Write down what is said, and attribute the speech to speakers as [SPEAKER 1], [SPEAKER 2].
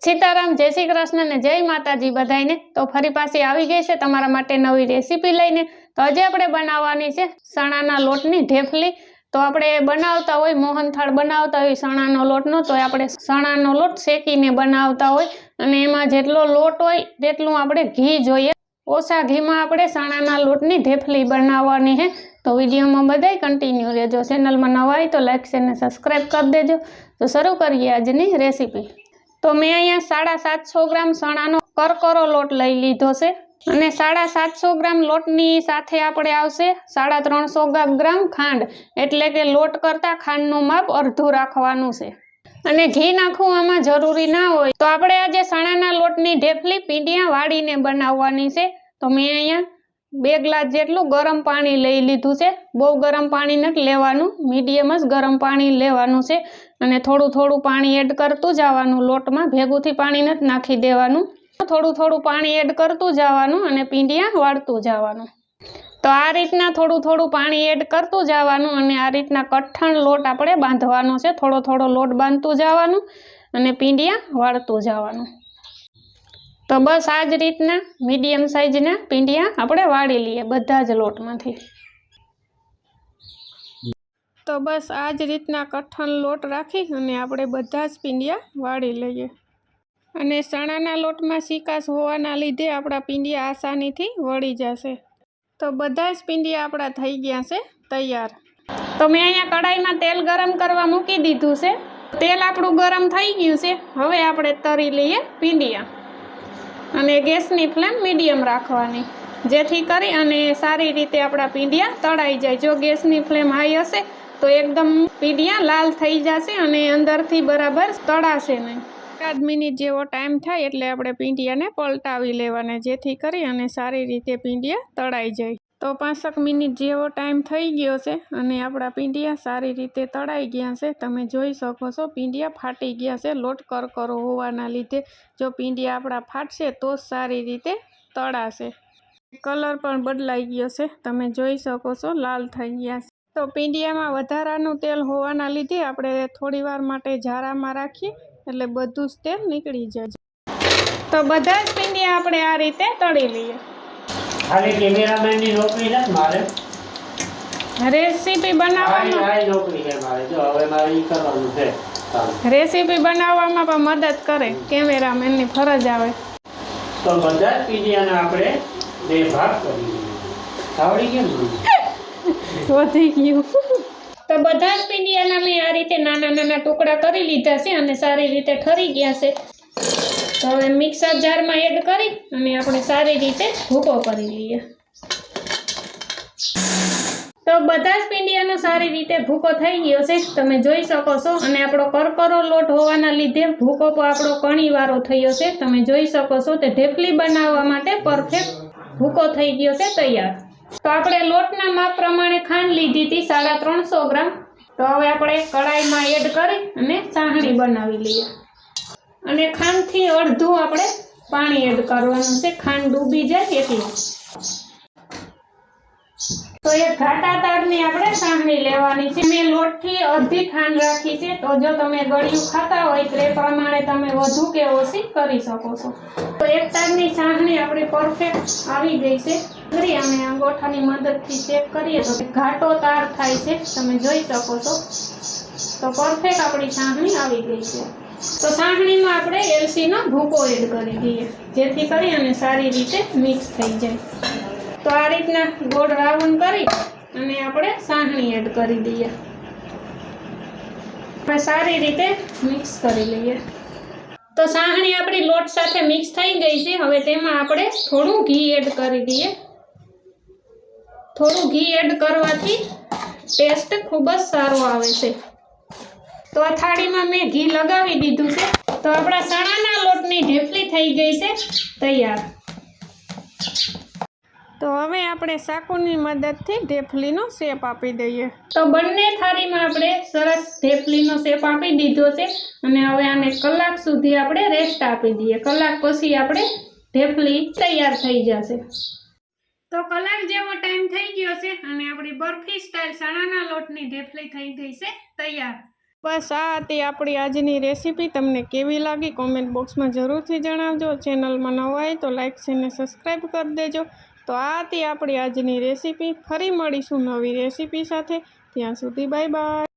[SPEAKER 1] सीताराम जय श्री कृष्ण ने जय माताजी बधाईने। तो फरी पाછી આવી ગઈ છે તમારા માટે નવી રેસીपी લઈને। તો આજે આપણે બનાવવાની છે ચણાના લોટની ઢેફલી। તો આપણે બનાવતા હોય મોહનથાળ બનાવતા હોય ચણાનો લોટનો, તો આપણે ચણાનો લોટ શેકીને બનાવતા હોય અને એમાં જેટલો લોટ હોય તેટલું આપણે ઘી જોઈએ। ઓછા ઘીમાં આપણે ચણાના લોટની ઢેફલી બનાવવાની છે। तो वीडियो में बधाई कंटीन्यू रहेजो। चेनल में नवा आई तो लाइक शेयर ने सब्सक्राइब कर देजो। तो शुरू करिए आजनी रेसीपी। तो मैं अहींया 750 ग्राम चणानो करकरो लोट लई लीधो छे अने 750 ग्राम लोटनी साथे आपणे आवशे 350 ग्राम खांड, एटले के लोट करता खांडनुं माप अर्धुं राखवानुं छे अने घी नाखવું आमां जरूरी ना होय। तो आपणे आजे चणाना लोटनी ढेफली पींडिया वाळीने बनाववानी छे। तो मैं अहींया 2 ग्लास जेटલું गरम पाणी लई लीधुं छे। बहु गरम पाणी नथी लेवानुं, मीडियम ज गरम पाणी लेवानुं छे अने थोड़ुं थोड़ुं पाणी एड करतुं जवानुं। लोटमां भेगुंथी पाणी नथी नाखी देवानुं, थोड़ुं थोड़ुं पाणी एड करतुं जवानुं अने पींडिया वाळतुं जवानुं। तो आ रीतना थोड़ुं थोड़ुं पाणी एड करतुं जवानुं अने आ रीतना कठण लोट आपणे बांधवानो छे। थोड़ो थोड़ो लोट बांधतुं जवानुं अने पींडिया वाळतुं जवानुं। तो बस आज रीतना मीडियम साइजना पींडिया आपणे वाળી लईए बधा ज लोटमांथी। तो बस आज रीतना कठण लोट राखी अने आपणे बधा ज पींडिया वाળી लईए। अने चणाना लोटमां सीकाश होवाना लीधे आपणा पींडिया आसानीथी वળી जशे। तो बधा ज पींडिया आपणा थई गया छे तैयार। तो मैं अहींया कढ़ाईमां तेल गरम करवा मूकी दीधुं छे। तेल आपणुं गरम थई गयुं छे। हवे आपणे तरी लईए पींडिया अने गैसनी फ्लेम मीडियम राखवानी, जेथी करी अने सारी रीते आपणा पींडिया तळाई जाय। जो गैसनी फ्लेम हाई हशे तो एकदम पींडिया लाल थई जशे अने अंदरथी बराबर तळाशे नहीं। 1 मिनिट जेवो टाइम थाय एटले आपणे पींडियाने पलटावी लेवाना, जेथी करी अने सारी रीते पींडिया तळाई जाय। तो 5 मिनिट जेवो टाइम थई गयो छे अने आपणा पींडिया सारी रीते तळाई गया छे। तमे जोई शको छो पींडिया फाटी गया छे लोट करकरो होवाना लीधे। जो पींडिया आपणा फाटशे तो सारी रीते तळाशे। कलर पण बदलाई गयो छे, तमे जोई शको छो लाल थई गया छे। तो पींडियामां वधारानुं तेल होवाना लीधे आपणे थोड़ीवार माटे झारामां राखीए एटले बधुं ज तेल निकળી जाय। तो बधा ज पींडिया आपणे आ रीते तળી लईए।
[SPEAKER 2] खाली कैमरामेन की नौकरी है मारे
[SPEAKER 1] रेसीपी बनाववामां
[SPEAKER 2] आई नौकरी है मारे। जो हवे मारे ई करवानुं छे
[SPEAKER 1] रेसीपी बनाववामां पण मदद करे, कैमरामेन ની ફરજ આવે।
[SPEAKER 2] तो बधा पीडियाने आपणे બે ભાગ કરી દઈએ। આવડી ગયું
[SPEAKER 1] વધી ગયું। તો બધા જ પીંડિયાના મેં આ રીતે નાના નાના ટુકડા કરી લીધા છે અને સારી રીતે ઠરી ગયા છે। તો હવે મિક્સર જારમાં એડ કરી અને આપણે સારી રીતે ભૂકો કરી લઈએ। તો બધા જ પીંડિયાનો સારી રીતે ભૂકો થઈ ગયો છે, તમે જોઈ શકો છો। અને આપણો કરકરો લોટ હોવાના લીધે ભૂકો પણ આપણો કણીવાળો થયો છે। તમે જોઈ શકો છો તે ઢેફલી બનાવવા માટે પરફેક્ટ ભૂકો થઈ ગયો છે તૈયાર। तो आपणे लोटना माप प्रमाणे खांड लीधी थी 350 ग्राम। तो हवे आपणे कढ़ाई में एड करी अने चासणी बनावी लईए अने खांड थी अर्धुं आपणे पाणी एड करवानुं छे, खांड डूबी जाय एटલું। तो एक घाटा तारनी आपणे चासणी लेवानी छे। मैं लोट थी अर्धी खांड राखी छे। तो जो तमे गळ्युं खाता होय ते प्रमाणे तमे वधु के ओછી કરી શકો છો। तो एक तारनी चासणी आपणी परफेक्ट આવી ગઈ છે। કરી અને અંગૂઠાની મદદથી ચેક કરીએ તો ઘાટો તાર થાય છે, તમે જોઈ શકો છો। તો પરફેક્ટ આપણી ચાસણી આવી ગઈ છે। તો ચાસણીમાં આપણે એલચીનો ભૂકો એડ કરી દઈએ, જેથી કરી અને સારી રીતે મિક્સ થઈ જાય। તો આ રીતના ગોળ રાઉન્ડ કરી અને આપણે ચાસણી એડ કરી દઈએ। આપણે સારી રીતે મિક્સ કરી લઈએ। તો ચાસણી આપણી લોટ સાથે મિક્સ થઈ ગઈ છે। હવે તેમાં આપણે થોડું ઘી એડ કરી દઈએ। थोड़ू घी एड करवाथी टेस्ट खूब ज सारो आवे छे। तो आ थाळी में मैं घी लगावी दीधुं छे। तो आपणा चणाना लोटनी ढेफली थई गई छे तैयार। तो हवे आपणे चाकूनी मददथी ढेफलीनो शेप आपी दઈએ। तो बंने थाळी में आपणे सरस ढेफलीनो शेप आपी दीधो छे अने हवे आने कलाक सुधी आपणे रेस्ट आपी दઈએ। कलाक पछी आपणे ढेफली तैयार थई जशे। तो कलाक जेवो टाइम थई गयो छे अने आपणी बर्फी स्टाइल चणाना लोटनी ढेफली थई गई छे तैयार। બસ આ હતી આપણી આજની રેસીપી. તમને કેવી લાગી કોમેન્ટ બોક્સમાં જરૂરથી જણાવજો. ચેનલમાં નવા હોય તો લાઇક અને સબસ્ક્રાઈબ કરી દેજો. તો આ હતી આપણી આજની રેસીપી. ફરી મળીશું નવી રેસીપી સાથે. ત્યાં સુધી બાય બાય.